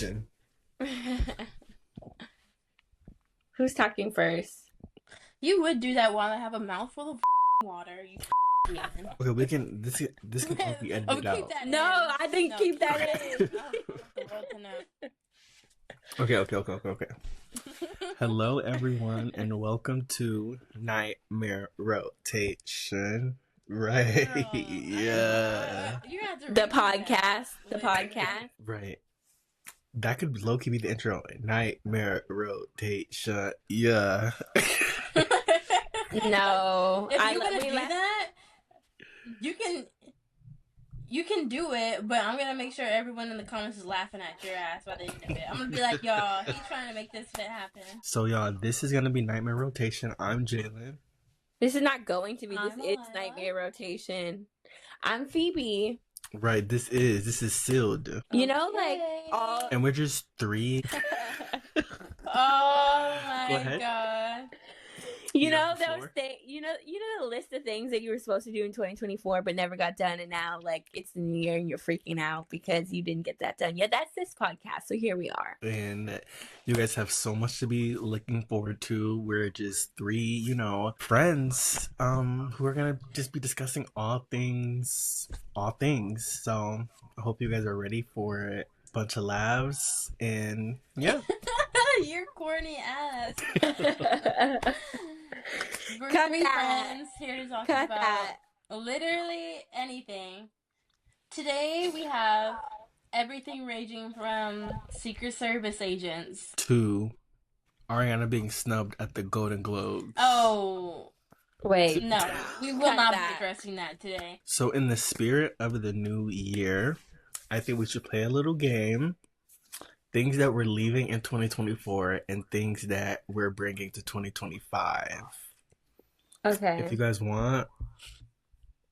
rotation. Who's talking first? You would do that while I have a mouthful of water. You man. Okay, we can. This can all be edited keep out. that in. No, I didn't keep that in. I want the world to know. Okay. Hello, everyone, and welcome to Nightmare Rotation. Right? Girl, Yeah. You have to The repeat podcast. that. The podcast. Right. That could low-key be the intro. Nightmare Rotation. Yeah. No. If you're gonna do that, you can do it, but I'm gonna make sure everyone in the comments is laughing at your ass by the end of it. I'm gonna be like, y'all, he's trying to make this shit happen. So, y'all, this is gonna be Nightmare Rotation. I'm Jaelen. This is not going to be. This I'm is Alylah. Nightmare Rotation. I'm Phoebe. Right, this is sealed. You know, like, Okay. all... And we're just three. Oh Go my ahead. god. You Yeah, know those before. things. You know the list of things that you were supposed to do in 2024 but never got done, and now like it's the new year and you're freaking out because you didn't get that done. Yeah, that's this podcast. So here we are. And you guys have so much to be looking forward to. We're just three, friends, who are gonna just be discussing all things. So I hope you guys are ready for a bunch of laughs and yeah. You're corny ass. We're Cut three that. friends here to talk Cut about that. literally anything. Today we have everything ranging from Secret Service agents. To Ariana being snubbed at the Golden Globes. Oh, Wait. no. We will Cut not that. be addressing that today. So in the spirit of the new year, I think we should play a little game. Things that we're leaving in 2024 and things that we're bringing to 2025. Okay. If you guys want,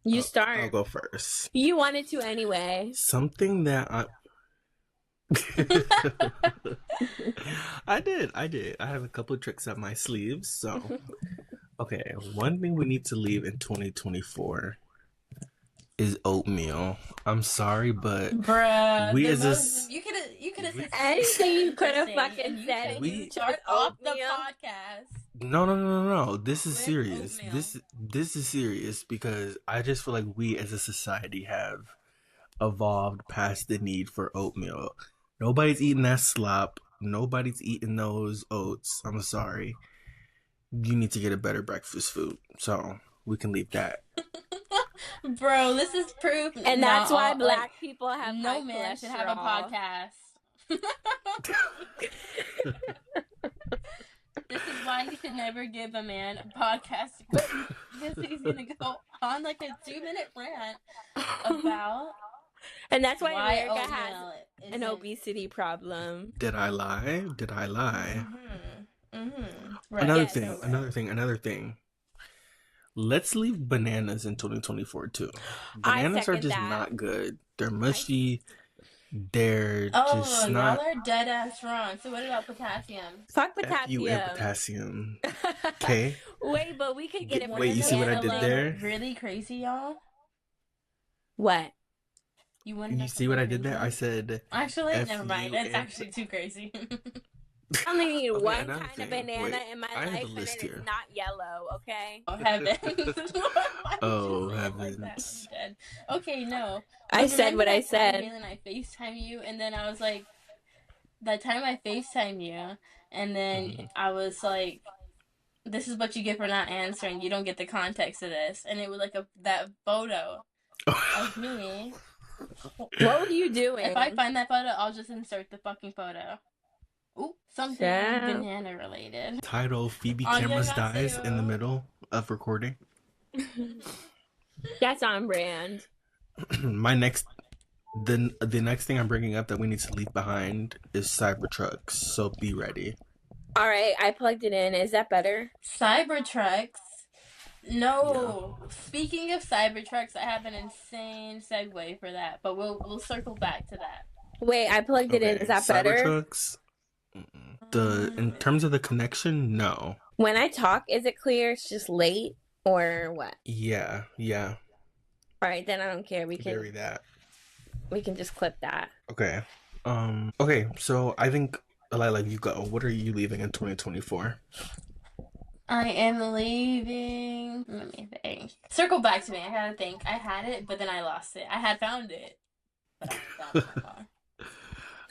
You start. I'll go first. You wanted to anyway. Something that I did. I have a couple of tricks up my sleeves. So, okay, one thing we need to leave in 2024 is oatmeal. I'm sorry, but Bruh, We the as a most- s- you could have said Anything you could have thing, fucking and you said. said We- you start off the Oatmeal. podcast. no. This is With serious. oatmeal. This is serious because I just feel like we as a society have evolved past the need for oatmeal. Nobody's eating that slop. Nobody's eating those oats. I'm sorry. You need to get a better breakfast food. So we can leave that. Bro, this is proof. And that's not why all- black like, people have no high man should have a cholesterol. podcast. This is why you should never give a man a podcast because he's gonna go on like a 2-minute rant about And that's why why America oatmeal has an isn't- obesity problem. Did I lie? Right. Another thing. Let's leave bananas in 2024 too. I Bananas are second just that. not good. They're mushy. They're Oh, just y'all not. are dead ass wrong. So what about potassium? Fuck F you and potassium. potassium. Okay. Wait, but we could get it. Wait, you see what I did there? Really crazy, y'all. What? You want? You see what I did there? I said. Actually, F never mind. you It's and actually too crazy. I only need Okay, one another kind of thing. banana Wait, in my I have life, the and list it's here. not yellow. Okay. Oh heavens! Why did you Oh, say it like that? heavens. You dead. Okay, no. I said what I Remember that time, said. Jaelen, I FaceTime you, and then I was like, that time I FaceTime you, and then Mhm. I was like, this is what you get for not answering. You don't get the context of this, and it was like that photo of me. What were you doing? If I find that photo, I'll just insert the fucking photo. Ooh, something Damn. banana related. Title: Phoebe Annyeonghaseyo. cameras dies in the middle of recording. That's on brand. The next thing I'm bringing up that we need to leave behind is Cybertrucks. So be ready. All right, I plugged it in. Is that better? Cybertrucks. No. Speaking of Cybertrucks, I have an insane segue for that, but we'll circle back to that. Wait, I plugged it in. Is that better? Cybertrucks. In terms of the connection, no. When I talk, is it clear? It's just late or what? Yeah. All right, then I don't care. We Bury that. can just clip that. Okay. Okay, so I think Alylah, you go. What are you leaving in 2024? I am leaving. Let me think. Circle back to me. I gotta think. I had it, but then I lost it. I had found it, but I dropped my car.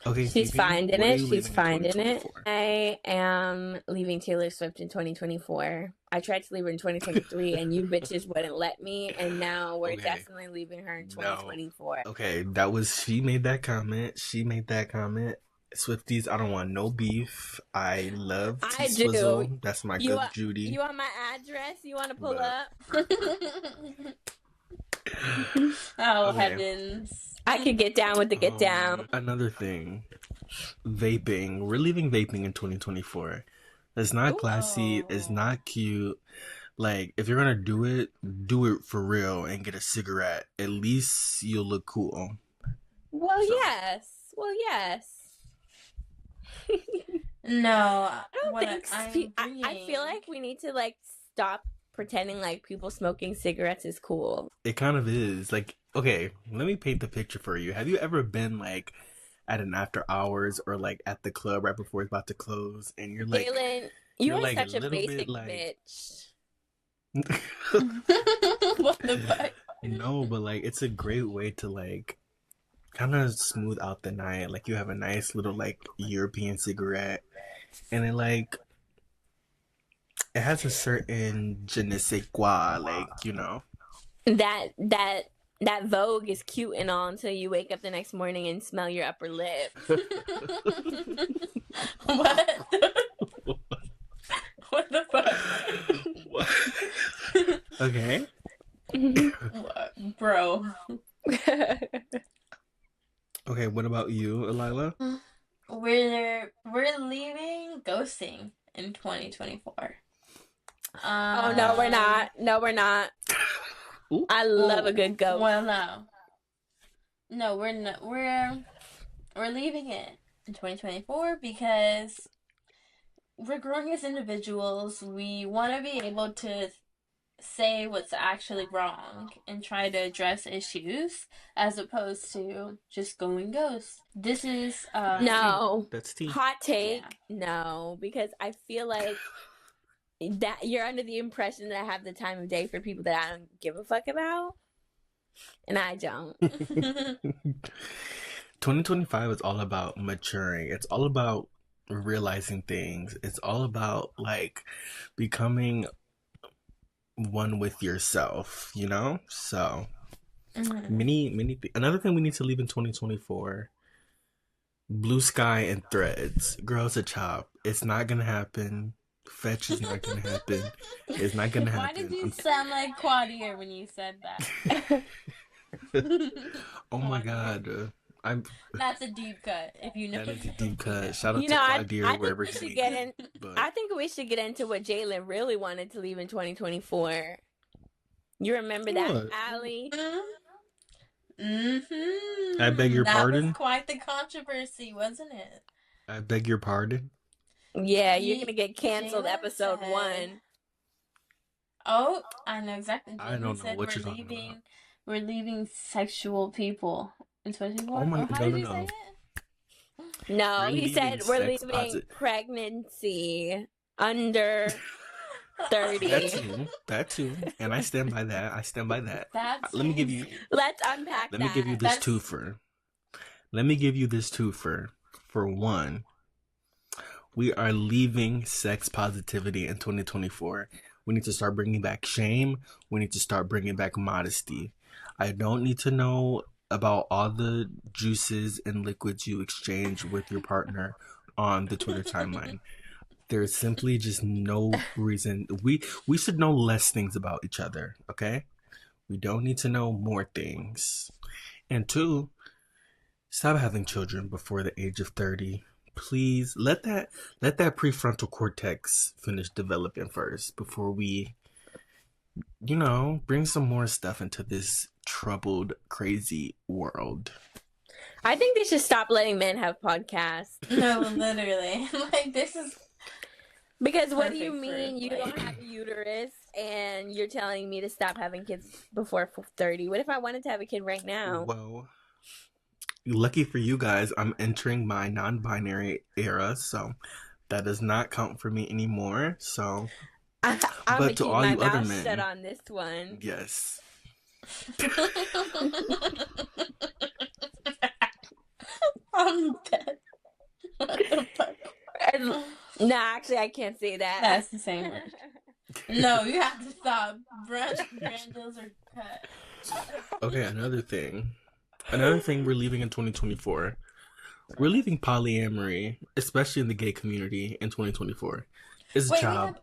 Okay, She's Phoebe, finding what are it. you She's leaving in finding it. 2024? I am leaving Taylor Swift in 2024. I tried to leave her in 2023, and you bitches wouldn't let me. And now we're Okay, definitely leaving her in no. 2024. Okay, that was she made that comment. She made that comment. Swifties, I don't want no beef. I love T I do. Swizzle. That's my You good want Judy. you want my address? You want to pull But up? Oh, okay. heavens. I could get down with the get down. Another thing, vaping. We're leaving vaping in 2024. It's not Ooh. classy. It's Oh. not cute. Like, if you're gonna do it for real and get a cigarette. At least you'll look cool. Well, So, yes. Well, yes. No, I don't what think I'm I feel bringing. like we need to like stop pretending like people smoking cigarettes is cool. it kind of is. Like, okay, let me paint the picture for you. Have you ever been like at an after hours or like at the club right before it's about to close and Jaelen, you you're are like a such a little bit basic like bitch. What the fuck? no, but like it's a great way to like kind of smooth out the night. Like you have a nice little like European cigarette, and it has a certain je ne sais quoi, like That Vogue is cute and all until you wake up the next morning and smell your upper lip. What? What the fuck? Okay. What? Bro. Okay, what about you, Alylah? We're leaving ghosting in 2024. Oh no, we're not. No, we're not. Ooh. I love a good ghost. Well, no. No, we're not. We're leaving it in 2024 because we're growing as individuals. We want to be able to say what's actually wrong and try to address issues as opposed to just going ghost. This is No. That's tea. Hot take. Yeah. No, because I feel like that you're under the impression that I have the time of day for people that I don't give a fuck about. And I don't. 2025 is all about maturing. It's all about realizing things. It's all about like becoming one with yourself, you know? So, another thing we need to leave in 2024, blue sky and threads. Girls a chop. It's not going to happen. Fetch is not going to happen. It's not going to happen. Why did you sound like Quadier when you said that? Oh my god. That's a deep cut. If you know. That is a deep cut. Shout out You to know, Claudia wherever he's but I think we should get into what Jaelen really wanted to leave in 2024. You remember that, What? Allie? Mm-hmm. I beg your pardon? That was quite the controversy, wasn't it? I beg your pardon? Yeah, you're gonna get canceled Jaelen episode said- 1. Oh, I know exactly. I don't know said what you're talking about. We're leaving sexual people in 2024. Oh my- Or how no, did no, you no. say it? No, We're he said leaving we're sex leaving posit- pregnancy under 30. That too. And I stand by that. That's Let me give you Let's unpack Let me give you this That's- twofer. Let me give you this twofer. For one, we are leaving sex positivity in 2024. We need to start bringing back shame. We need to start bringing back modesty. I don't need to know about all the juices and liquids you exchange with your partner on the Twitter timeline. There's simply just no reason. We should know less things about each other, okay? We don't need to know more things. And two, stop having children before the age of 30. Please let that prefrontal cortex finish developing first before we bring some more stuff into this troubled, crazy world. I think they should stop letting men have podcasts. No, literally. Like, this is... Because what do you Perfect for, mean you like- don't have a uterus and you're telling me to stop having kids before 30? What if I wanted to have a kid right now? Well, lucky for you guys, I'm entering my non-binary era, so that does not count for me anymore. So, I'm gonna but to keep all my you other mouth shut men, on this one. yes. I'm dead. What the fuck? No, actually, I can't say that. That's the same word. No, you have to stop. Brand deals are cut. Okay, another thing. Another thing we're leaving in 2024. We're leaving polyamory, especially in the gay community in 2024. It's a Wait, we job.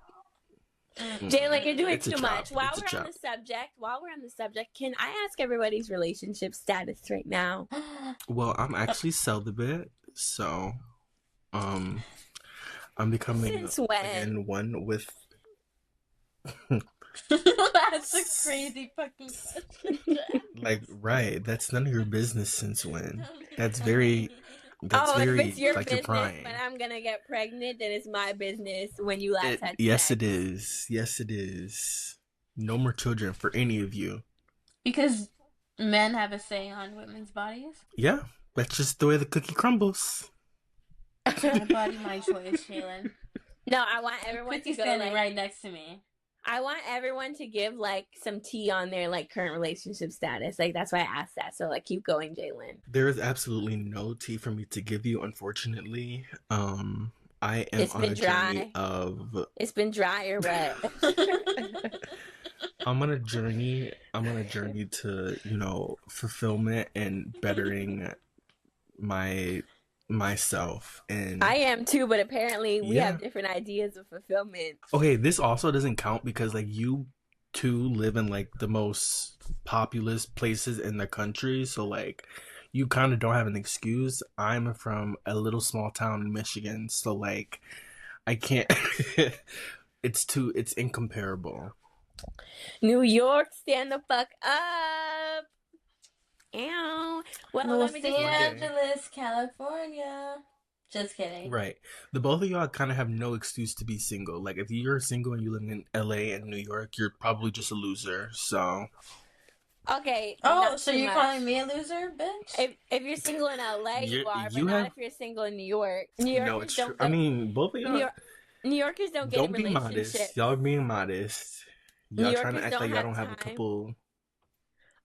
have. Jaelen, you're doing It's a too job. much. While It's a we're on job. the subject, can I ask everybody's relationship status right now? Well, I'm actually celibate, so I'm becoming Since when? again one with. That's a crazy fucking question. Like, right, that's none of your business since when. That's very If it's your like, you're business prying. when I'm gonna get pregnant, then it's my business when you last had Yes, sex. it is. Yes, it is. No more children for any of you. Because men have a say on women's bodies. Yeah, that's just the way the cookie crumbles. My body, my choice, Jaelen. No, I want everyone to Cookie's go standing like, right next to me. I want everyone to give like some tea on their like current relationship status. Like that's why I asked that. So like keep going, Jaelen. There is absolutely no tea for me to give you, unfortunately. I am It's on been a dry. journey of. It's been dry or wet. I'm on a journey to, fulfillment and bettering myself. And I am too, but apparently we Yeah. have different ideas of fulfillment. okay, this also doesn't count because like you two live in like the most populous places in the country, so like you kind of don't have an excuse. I'm from a little small town in Michigan, so like I can't. It's incomparable. New York, stand the fuck up. Ow. Well, Los let me just Angeles, California. Just kidding. Right. The both of y'all kind of have no excuse to be single. Like, if you're single and you live in LA and New York, you're probably just a loser. So, Okay. Oh, not so too you're much. calling me a loser, bitch? If you're single in LA, you You're- are, but you not have- if you're single in New York. New no, Yorkers it's don't true. get, I mean, both of y'all New Yorkers don't get don't in be relationships. modest. Y'all are being modest. New Y'all trying to Yorkers act don't like y'all have don't have a time. couple.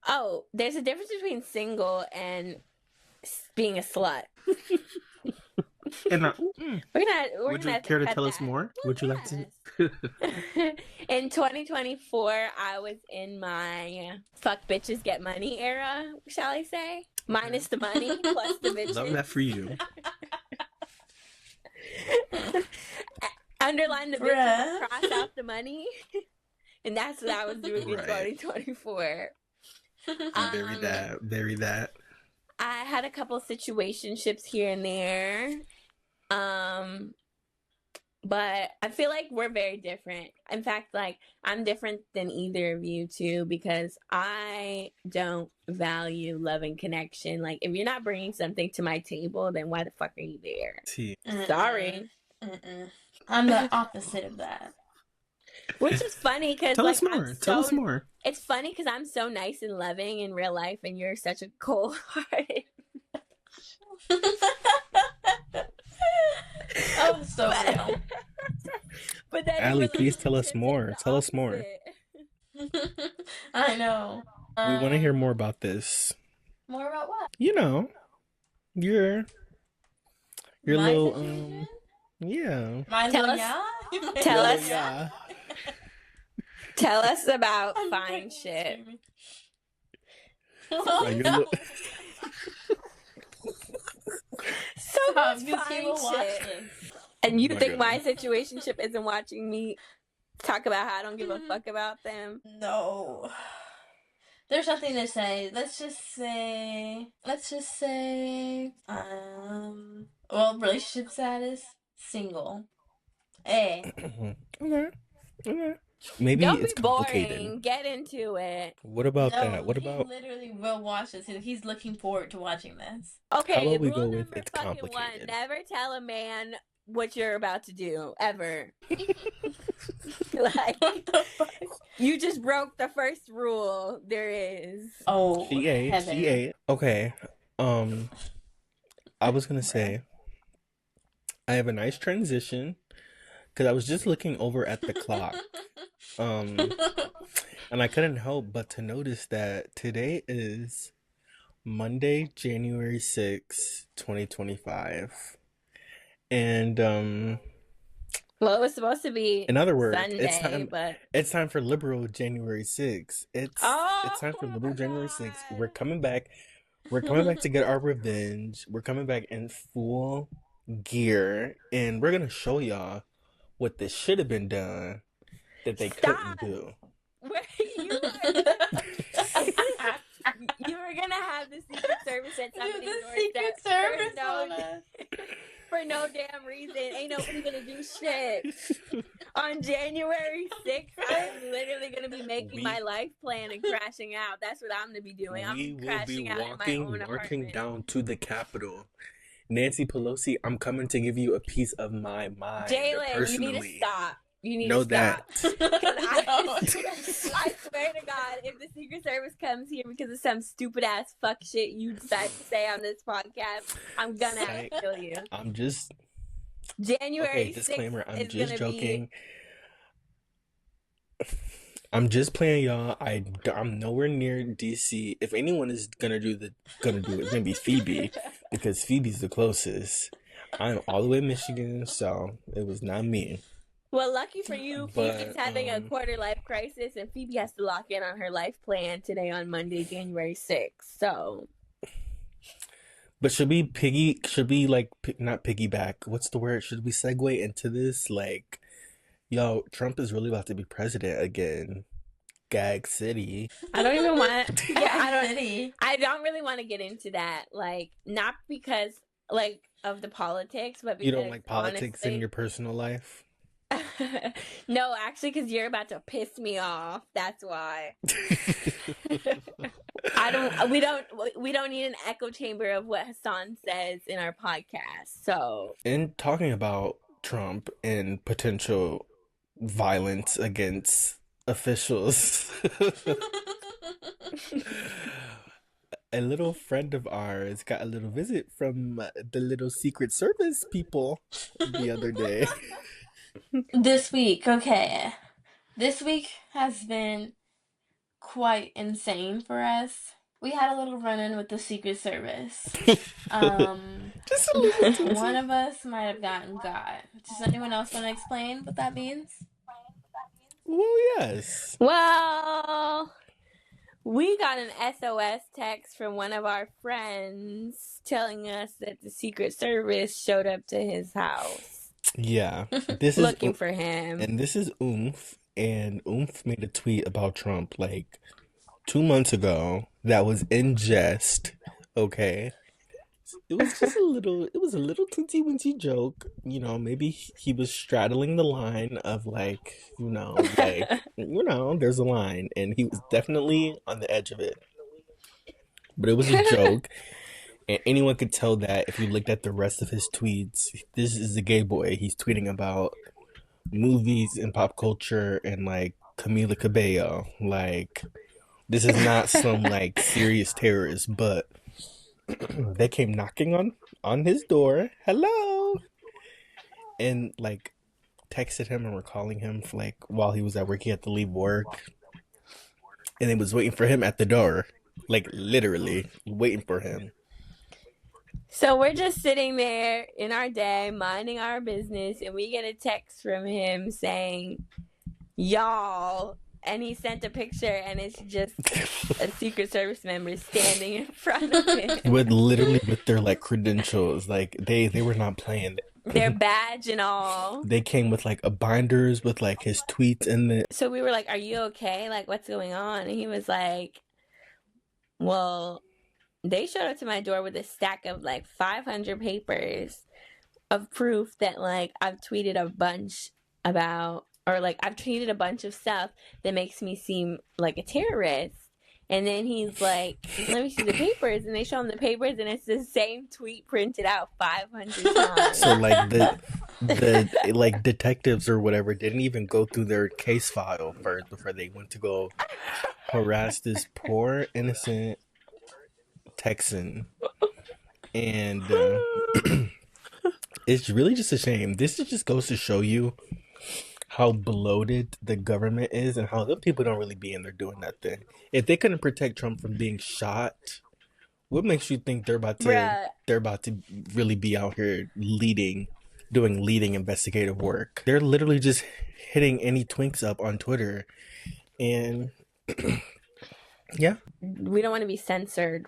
Oh, there's a difference between single and being a slut. And We're would gonna you have care to cut tell us that. more? Well, Would you like to? In 2024, I was in my fuck bitches get money era, shall I say? Minus the money, plus the bitches. Love that for you. Underline the Bruh. bitches, cross out the money. And that's what I was doing in Right. 2024. Very that. Very that. I had a couple situationships here and there. But I feel like we're very different. In fact, like I'm different than either of you two because I don't value love and connection. Like if you're not bringing something to my table, then why the fuck are you there? T. Sorry. I'm the opposite of that. Which is funny because Tell like us more. Tell us more. It's funny because I'm so nice and loving in real life, and you're such a cold-hearted. Oh, so real. But then in Allie, please tell us relationships, more. it's the Tell us more. opposite. I know. We want to hear more about this. More about what? You know, your My little situation? yeah. My Tell little us- yeah? tell My us- little Yeah. Tell us about I'm fine fucking shit. screaming. Are you no. So Stop, much because fine people watch shit. this. And you Oh my think my goodness. situationship isn't watching me talk about how I don't give a fuck about them? No. There's nothing to say. Let's just say, well, relationship status, single. Hey. Okay. Okay. Maybe Don't it's be complicated. boring. Get into it. What about No, that? What he about literally will watch this. He's looking forward to watching this. Okay, How about we rule go with number it's fucking one: complicated? never tell a man what you're about to do ever. Like What the fuck? you just broke the first rule there is. Oh, She ate. heaven. She ate. Okay. Um, I was gonna say I have a nice transition because I was just looking over at the clock. Um, and I couldn't help but to notice that today is Monday, January 6th, 2025. And Well, it was supposed to be in other words, Sunday, but it's time for liberal January 6th. It's oh time for liberal my January 6th. We're god. coming back. We're coming back to get our revenge. We're coming back in full gear and we're gonna show y'all what this should have been done that they couldn't Stop. do. Where you were gonna have the Secret Service at somebody's the doorstep Secret Service on us. for no damn reason. Ain't nobody gonna do shit. On January 6th, I'm literally gonna be making my life plan and crashing out. That's what I'm gonna be doing. I'm We will be crashing out in my own marching apartment. down to the Capitol. Nancy Pelosi, I'm coming to give you a piece of my mind. Jaelen, Personally, you need to stop. You need know to stop. that. I swear to God, if the Secret Service comes here because of some stupid ass fuck shit you decide to say on this podcast, I'm gonna have to kill you. I'm just January 6th disclaimer. I'm is just gonna joking. I'm just playing, y'all. I'm nowhere near DC. If anyone is gonna do it, it's gonna be Phoebe because Phoebe's the closest. I'm all the way in Michigan, so it was not me. Well, lucky for you, Phoebe's But, having a quarter life crisis, and Phoebe has to lock in on her life plan today on Monday, January 6th. So, but should we like not piggyback? What's the word? Should we segue into this? Like, yo, Trump is really about to be president again. Gag City. I don't even want. City. I don't really want to get into that. Like, not because like of the politics, but because You don't like politics honestly, in your personal life? no, actually, because you're about to piss me off. That's why. We don't need an echo chamber of what Hassan says in our podcast. So, In talking about Trump and potential violence against officials, a little friend of ours got a little visit from the little Secret Service people the other day. This week, okay. This week has been quite insane for us. We had a little run-in with the Secret Service. Just a little One of us might have gotten got. Does anyone else want to explain what that means? Well, yes. well, we got an SOS text from one of our friends telling us that the Secret Service showed up to his house. Yeah. This looking is for him. And this is Oomph, and Oomph made a tweet about Trump like 2 months ago that was in jest. Okay. It was just a little teensy weensy joke. You know, maybe he was straddling the line of like, there's a line, and he was definitely on the edge of it. But it was a joke, and anyone could tell that if you looked at the rest of his tweets. This is a gay boy. He's tweeting about movies and pop culture and like Camila Cabello. Like, this is not some like serious terrorist, but they came knocking on his door. Hello. And like texted him and were calling him for, like, while he was at work. He had to leave work. And they was waiting for him at the door. Like, literally waiting for him. So we're just sitting there in our day, minding our business, and we get a text from him saying, y'all. And he sent a picture, and it's just a Secret Service member standing in front of him. With their like credentials. Like, they were not playing. Their badge and all. They came with like a binders with like his tweets in it. So we were like, are you okay? Like, what's going on? And he was like, well, they showed up to my door with a stack of like 500 papers of proof that like I've tweeted a bunch about, or like I've tweeted a bunch of stuff that makes me seem like a terrorist. And then he's like, let me see the papers. And they show him the papers, and it's the same tweet printed out 500 times. So like the like detectives or whatever didn't even go through their case file first before they went to go harass this poor innocent Texan And it's really just a shame. This just goes to show you how bloated the government is and how the people don't really be in there doing nothing. If they couldn't protect Trump from being shot, what makes you think Bruh. they're about to really be out here doing leading investigative work? They're literally just hitting any twinks up on Twitter, and yeah. We don't want to be censored.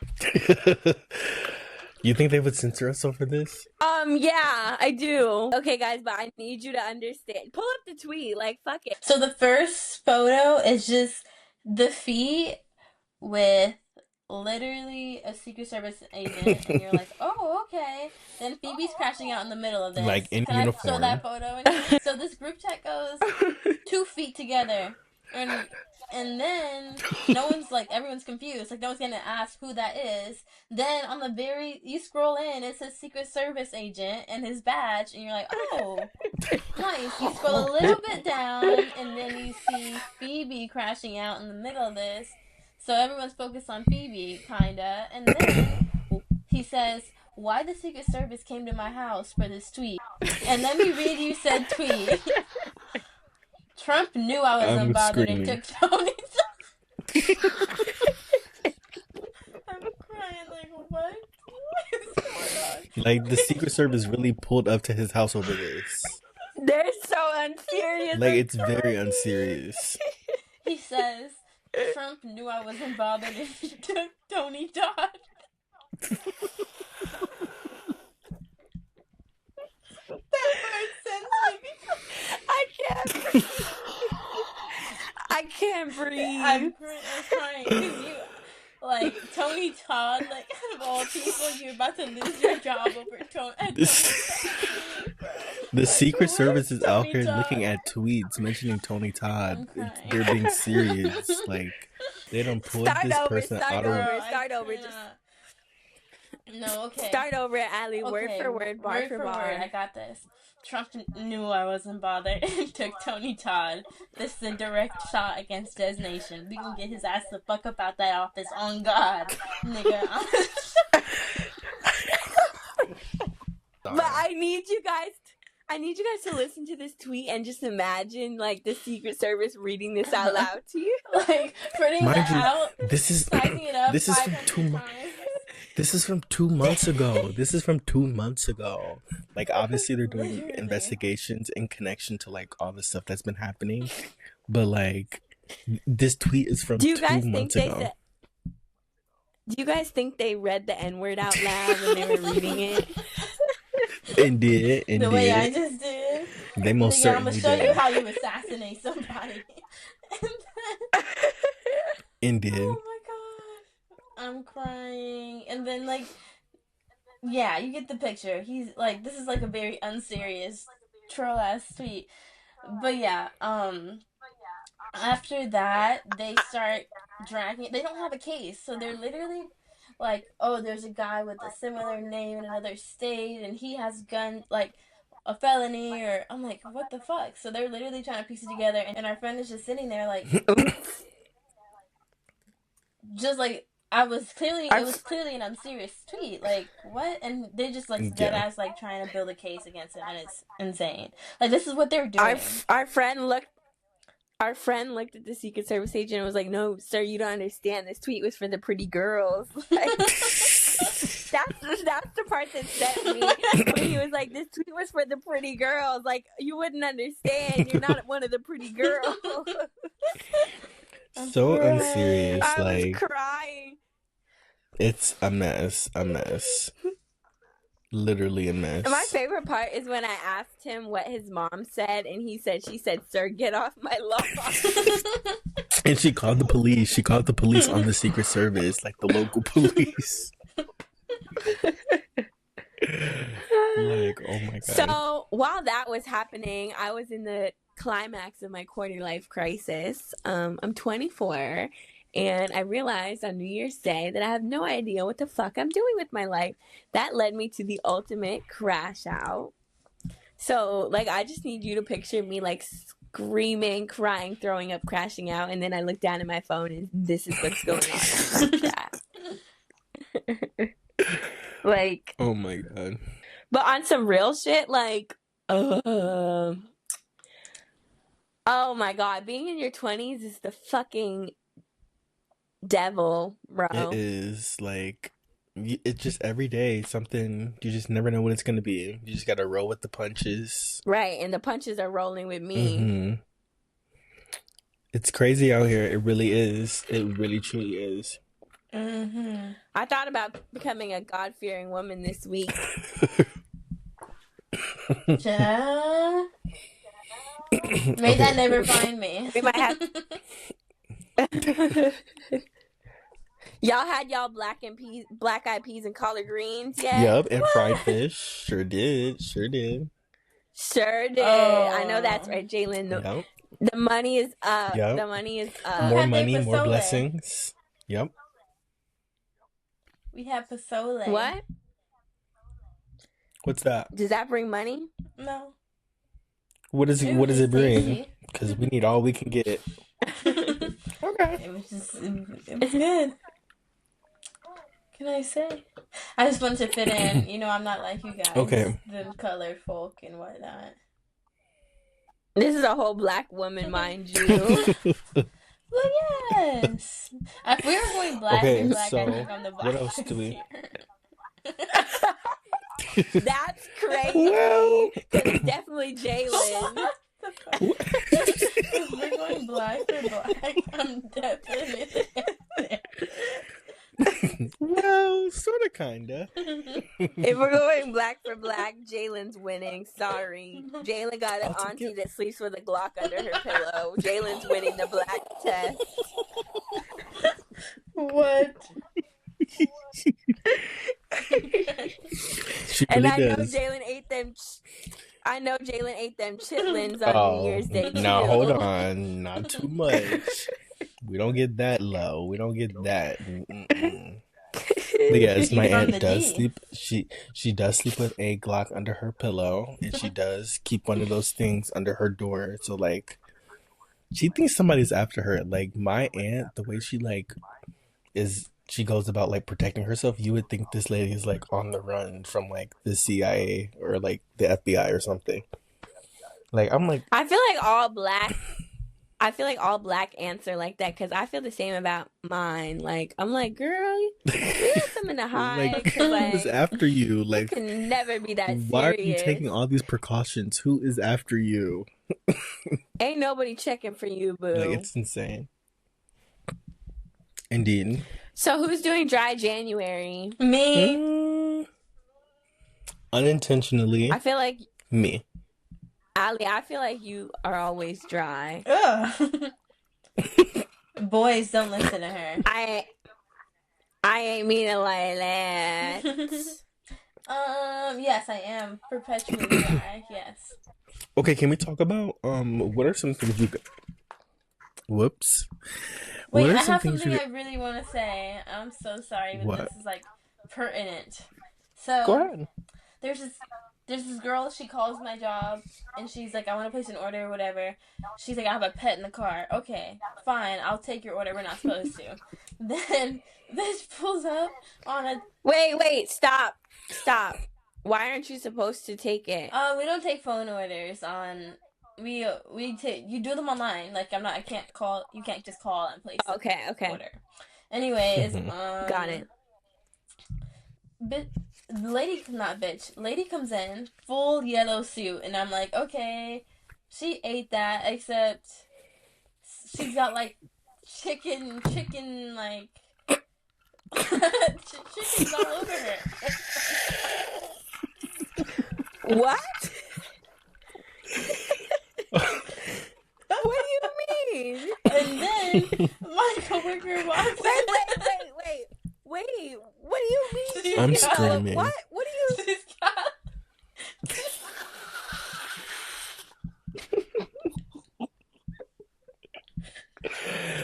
You think they would censor us over this? Yeah, I do. Okay, guys, but I need you to understand. Pull up the tweet. Like, fuck it. So the first photo is just the feet with literally a Secret Service agent, and you're like, oh, okay. Then Phoebe's crashing out in the middle of this. Like in Can I uniform. show that photo? In here? So this group chat goes 2 feet together, and then everyone's confused. Like, no one's gonna ask who that is. Then on the you scroll in, it says Secret Service agent and his badge, and you're like, oh, nice. You scroll a little bit down, and then you see Phoebe crashing out in the middle of this. So everyone's focused on Phoebe, kinda. And then he says, why the Secret Service came to my house for this tweet. And then we read you said tweet. Trump knew I was unbothered and took Tony's. I'm crying, like, what? What is going on? Like, the Secret Service really pulled up to his house over this. They're so unserious. Like, it's very unserious. He says, Trump knew I wasn't bothered and he took Tony Todd. That part sends me. I can't breathe. I can't breathe. I'm crying because like, Tony Todd, like, out of all people, you're about to lose your job over Tony The Secret Service is out here Todd. looking at tweets mentioning Tony Todd. They're being serious. Like, they don't pull this person out of... Start over. No, okay. Start over, Allie. Okay. Word for word, bar for bar. Word. I got this. Trump knew I wasn't bothered and took Tony Todd. This is a direct shot against his nation. We can get his ass the fuck up out that office on God, nigga. But I need you guys to listen to this tweet and just imagine, like, the Secret Service reading this out loud to you. Like, printing that out, typing it up this is from 2 months. This is from 2 months ago. Like, obviously they're doing investigations in connection to, like, all the stuff that's been happening. But, like, this tweet is from 2 months ago. Do you guys think they read the N-word out loud when they were reading it? Indeed. The way I just did. They most certainly did. I'm gonna show you how you assassinate somebody. Indeed. Oh my god. I'm crying. And then, like, yeah, you get the picture. He's like, this is like a very unserious troll ass tweet. But yeah, after that, they start dragging it. They don't have a case, so they're literally like, oh, there's a guy with a similar name in another state, and he has like a felony, or I'm like, what the fuck? So they're literally trying to piece it together, and our friend is just sitting there like, just like, it was clearly an unserious tweet. Like, what? And they're just like dead ass like trying to build a case against it, and it's insane. Like, this is what they're doing. Our friend looked at the Secret Service agent and was like, "No, sir, you don't understand. This tweet was for the pretty girls." Like, that's the part that set me. When he was like, "This tweet was for the pretty girls." Like, you wouldn't understand. You're not one of the pretty girls. So unserious. I was crying. It's a mess. Literally a mess. And my favorite part is when I asked him what his mom said, and she said, "Sir, get off my lawn." And she called the police. She called the police on the Secret Service, like the local police. Like, oh my god. So while that was happening, I was in the climax of my quarter life crisis. I'm 24, and I realized on New Year's Day that I have no idea what the fuck I'm doing with my life. That led me to the ultimate crash out. So, like, I just need you to picture me, like, screaming, crying, throwing up, crashing out, and then I look down at my phone, and this is what's going on. Like, Oh my god. but on some real shit, like, oh my god, being in your 20s is the fucking devil, It bro. is like it's just every day something you just never know what it's gonna be. You just gotta roll with the punches. Right, and the punches are rolling with me. Mm-hmm. It's crazy out here. It really is. It really truly is. Mm-hmm. I thought about becoming a God-fearing woman this week. Ja. May that never find me. We might have. Y'all had y'all black-eyed peas and collard greens yet? Yup, and fried fish. Sure did. Sure did. Sure did. Oh. I know that's right, Jaelen. Yup. The money is up. Yep. The money is Who up. More had they money, more pozole? blessings. Yup. We have pozole. What? What's that? Does that bring money? No. What does It what does was it bring? tasty. Because we need all we can get. Okay. It was just, it was good. Can I say? I just wanted to fit in. You know, I'm not like you guys. Okay. The colored folk and whatnot. This is a whole black woman, mind you. Well, yes. If we were going black Okay, and black, so I think I'm the black. what else do we- That's crazy. Well. Because it's definitely Jaelen. If we're going black or black, I'm definitely there. Well, sort of, kinda. If we're going black for black, Jalen's winning. Sorry. Jaelen got an I'll take auntie it. that sleeps with a Glock under her pillow. Jalen's winning the black test. What? She And really I know does. Jaelen ate them. I know Jaelen ate them chitlins on New Year's Day too. Now hold on, not too much. We don't get that low. We don't get that. Mm-mm-mm. But yes, my You found aunt the does D. sleep. She does sleep with a Glock under her pillow, and she does keep one of those things under her door. So like, she thinks somebody's after her. Like my aunt, the way she like is, she goes about like protecting herself. You would think this lady is like on the run from like the CIA or like the FBI or something. Like I'm like, I feel like all black ants are like that because I feel the same about mine. Like I'm like, girl, you have something to hide. like 'cause, who is like, after you? you Like can never be that serious. why are you taking all these precautions? Who is after you? Ain't nobody checking for you, boo. Like it's insane. Indeed. So who's doing dry January? Me. Unintentionally, I feel like me. Ali. I feel like you are always dry. Ugh. Boys, don't listen to her. I ain't mean it like that. Yes, I am perpetually dry. Yes. Okay, can we talk about what are some things you? Whoops. Wait, What are I some have things something you? I really want to say. I'm so sorry, but What? this is like pertinent. So Go ahead. there's this girl. She calls my job, and she's like, "I want to place an order or whatever." She's like, "I have a pet in the car." Okay, fine. I'll take your order. We're not supposed to. Then this pulls up on a. Wait, stop. Why aren't you supposed to take it? We don't take phone orders on. We take, you do them online. Like I can't call. You can't just call and place Okay. order. Anyways, Got it. Lady comes in full yellow suit, and I'm like, okay, she ate that, except she's got like chicken like chicken's all over her. What? What do you mean? And then my coworker walks Wait. What do you mean? I'm Yeah. screaming. What? What do you? She's got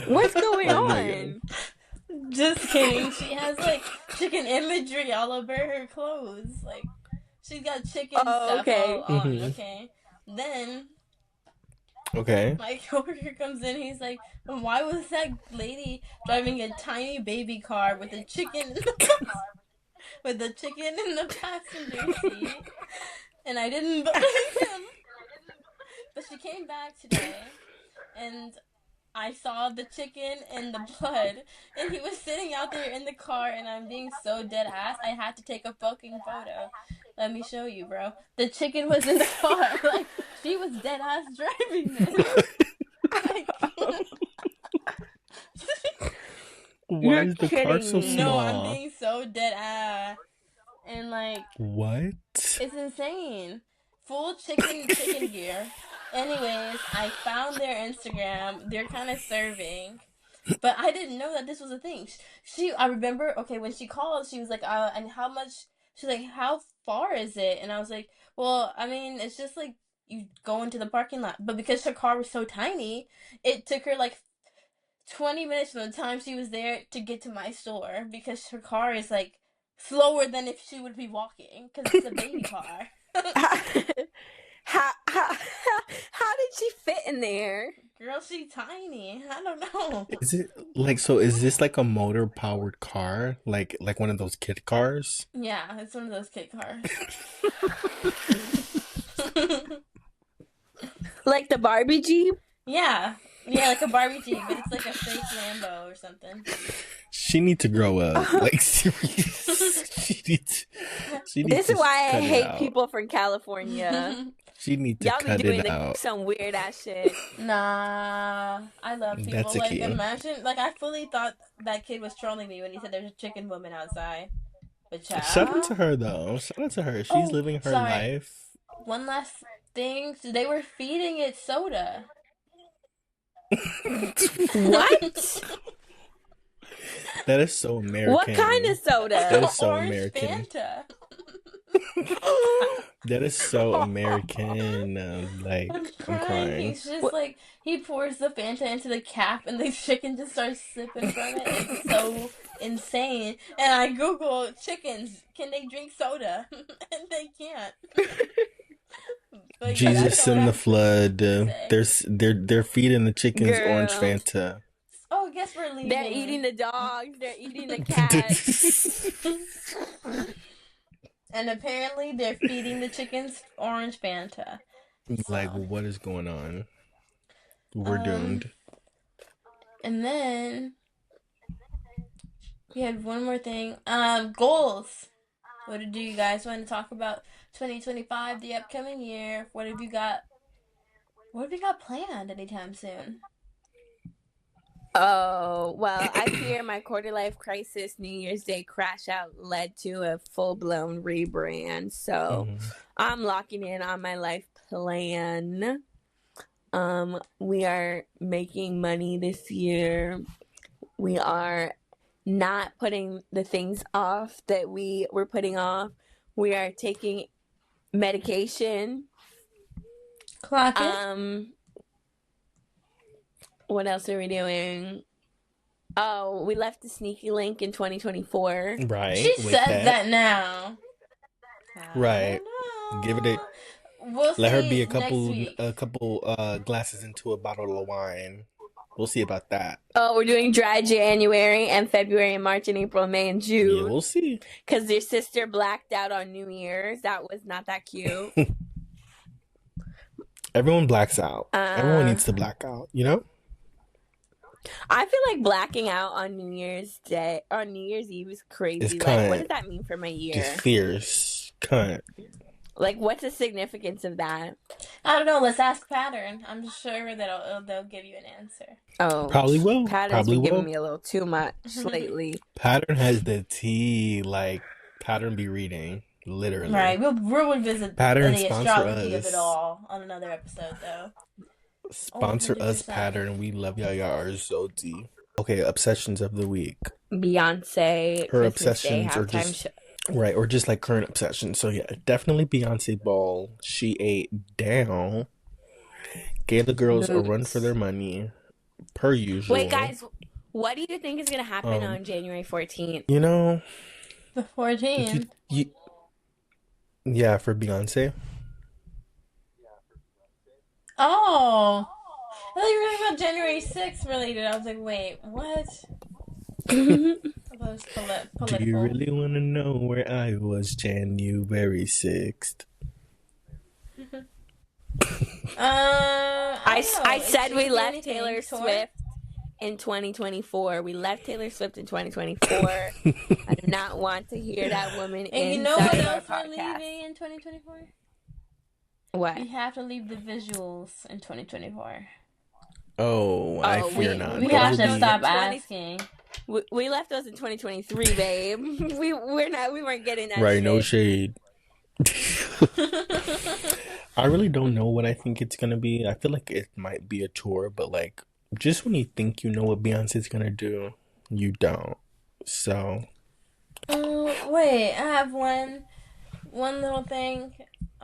What's going Oh my on? Just kidding. She has like chicken imagery all over her clothes. Like she's got chicken stuff okay. all on. Mhm. Okay. Then Okay. my coworker comes in. He's like, "Why was that lady driving a tiny baby car with a chicken in the car?" with the chicken in the passenger seat, and I didn't believe him. But she came back today, and I saw the chicken and the blood, and he was sitting out there in the car, and I'm being so dead ass. I had to take a fucking photo. Let me show you, bro. The chicken was in the car. Like, she was dead ass driving this. Like, Why You're is the car kidding so me. no, I'm small? being so dead ass. And, like, What? it's insane. Full chicken gear. Anyways, I found their Instagram. They're kind of serving. But I didn't know that this was a thing. I remember, okay, when she called, she was like, and how much, she's like, how far is it? And I was like, well, I mean, it's just like, you go into the parking lot. But because her car was so tiny, it took her like 20 minutes from the time she was there to get to my store because her car is like slower than if she would be walking because it's a baby car. How did she fit in there? Girl, she's tiny. I don't know. Is it like so? Is this like a motor powered car, like one of those kid cars? Yeah, it's one of those kid cars. Like the Barbie Jeep? Yeah, like a Barbie Jeep, but it's like a fake Lambo or something. She need to grow up. Like serious. She needs This to is why I cut it hate out. people from California. She need to Y'all be cut doing it out. some weird ass shit. Nah, I love people. That's a Like, key. imagine, like, I fully thought that kid was trolling me when he said there's a chicken woman outside. But Shout out child. to her though. Shout out to her. She's Oh, living her sorry. life. One last thing. They were feeding it soda. What? That is so American. What kind of That soda? is so Orange American. Fanta. That is so American. Like I'm crying. He's just like, he pours the Fanta into the cap and the chicken just starts sipping from it. It's so insane. And I Google chickens, can they drink soda? And they can't. But yeah, that's Jesus all I in the have to flood. say. They're feeding the chickens orange Girl. Fanta. Oh, I guess we're leaving. They're eating the dogs. They're eating the cats. And apparently they're feeding the chickens orange Fanta. Like, So, what is going on? We're doomed. and then we had one more thing. Goals. What do you guys want to talk about? 2025, the upcoming year. What have you got? What have you got planned anytime soon? Oh, well, I fear my quarter life crisis New Year's Day crash out led to a full blown rebrand. So I'm locking in on my life plan. We are making money this year. We are not putting the things off that we were putting off. We are taking medication. Clock it. What else are we doing? Oh, we left the sneaky link in 2024. Right. She with says that now. I Right. don't Give it a. know. We'll Let her see be a next couple week. glasses into a bottle of wine. We'll see about that. Oh, we're doing dry January and February and March and April, May and Yeah, June. we'll see. Because your sister blacked out on New Year's. That was not that cute. Everyone blacks out. Everyone needs to black out, you know? I feel like blacking out on New Year's Day or New Year's Eve is crazy. It's Like, what cunt. does that mean for my year? Just fierce. Cunt. Like, what's the significance of that? I don't know. Let's ask Pattern. I'm sure that they'll give you an answer. Oh, Probably will. Patterns Probably been giving will. me a little too much lately. Pattern has the tea. Like, Pattern be reading. Literally. Right. We'll revisit Pattern the sponsor astrology of us. it all on another episode, though. Sponsor us, 100%. Pattern. We love y'all. Y'all are so tea. Okay, obsessions of the week. Beyonce, Her Christmas Day obsessions are halftime just show. right, or just like current obsessions. So yeah, definitely Beyonce ball. She ate down. Gave the girls a run for their money, per usual. Wait, guys, what do you think is gonna happen on January 14th? You know, The 14th. yeah, for Beyonce. Oh. I thought you were talking about January 6th related. I was like, wait, what? I those Do you political. really want to know where I was January 6th? I said we left anything. Taylor Tour? Swift in 2024. We left Taylor Swift in 2024. I do not want to hear that woman And you inside know what of our else we're podcast. leaving in 2024? What? We have to leave the visuals in 2024. Oh, I fear not. We Those have will to be- stop asking. We left those in 2023, babe. we weren't getting that Right, shit. no shade. I really don't know what I think it's gonna be. I feel like it might be a tour, but like just when you think you know what Beyonce's gonna do, you don't. So Wait, I have one little thing.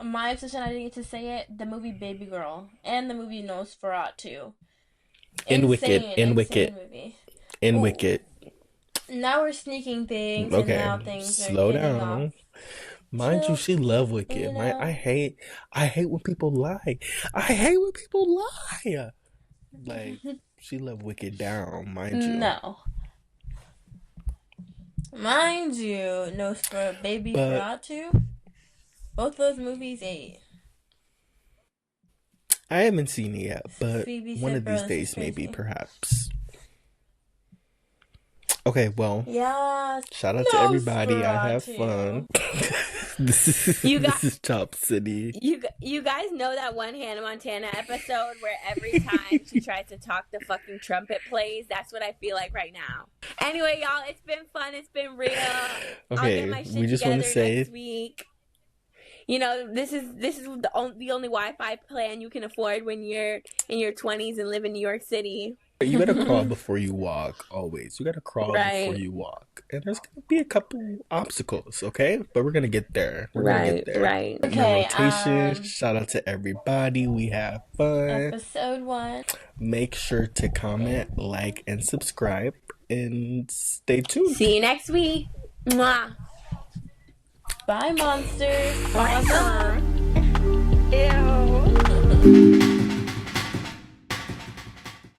My obsession, I didn't get to say it. The movie Baby Girl and the movie Nosferatu. In Wicked, movie. in Ooh. Wicked. Now we're sneaking things, and now Okay, things are slow getting down. off. Mind you, Chill, she love Wicked. you know. I hate when people lie. I hate when people lie. Like she love Wicked down, mind you. No. Mind you, Baby Ferratu. Both those movies 8. I haven't seen it yet, but Phoebe one said of these Burles is days, maybe, crazy. perhaps. Okay, well, Yeah. shout out to everybody. I have Nosferatu. fun. This is Chop City. You guys know that one Hannah Montana episode where every time she tries to talk, the fucking trumpet plays? That's what I feel like right now. Anyway, y'all, it's been fun. It's been real. I'll Okay, get my shit we just want together to say next week. You know, this is the only Wi-Fi plan you can afford when you're in your 20s and live in New York City. you gotta crawl before you walk, always. You gotta crawl Right. before you walk. And there's gonna be a couple obstacles, okay? But we're gonna get there. We're gonna get there. Right. No Okay, rotation. Shout out to everybody. We have fun. Episode 1. Make sure to comment, like, and subscribe. And stay tuned. See you next week. Mwah. Bye, monsters. Bye. Bye. Ew.